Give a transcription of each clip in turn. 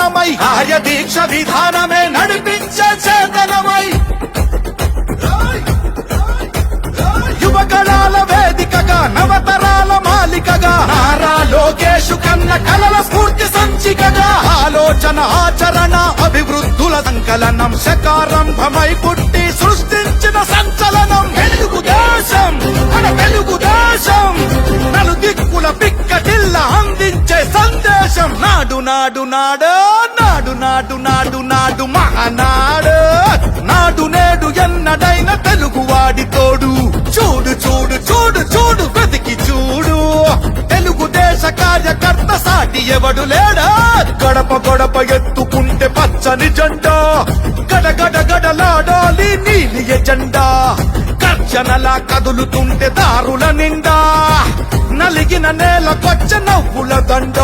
ప్రాణమై ఆయ దీక్ష విధానమే నడిపించే చేతనమై యువగళాల వేదికగా నవతరాల మాలికగా నారా లోకేషు కన్న కలల స్ఫూర్తి సంచికగా ఆలోచన ఆచరణ అభివృద్ధుల సంకలనం శకారంభమై పుట్టి సృష్టించిన సంచలనం తెలుగుదేశం మన తెలుగుదేశం నలుదిక్కుల పిక్కటిల్ల అందించే సందేశం నాడు నాడు నాడు నాడు నాడు నాడు నాడు మహానాడు నాడు నేడు ఎన్నడైన తెలుగువాడి తోడు చూడు చూడు చూడు చూడు వెతికి చూడు తెలుగుదేశ కార్యకర్త సాటి ఎవడు లేడా గడప గడప ఎత్తుకుంటే పచ్చని జెండా గడగడ గడలాడాలి నీలి ఎజెండా గర్జనలా కదులుతుంటే దారుల నిండా నలిగిన నేలకొచ్చ నవ్వుల దండ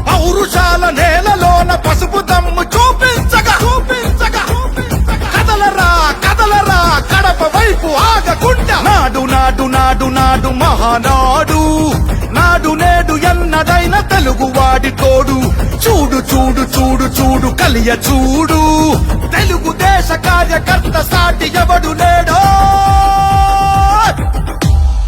పౌరుషాల నేలలోన పసుపు దమ్ము చూపించగా చూపించగా కదలరా కదలరా కడప వైపు ఆగకుండా నాడు నాడు నాడు నాడు మహానాడు నాడు నేడు ఎన్నడైన తెలుగువాడి తోడు చూడు చూడు చూడు చూడు కలియ చూడు తెలుగుదేశ కార్యకర్త సాటి ఎవడు లేడో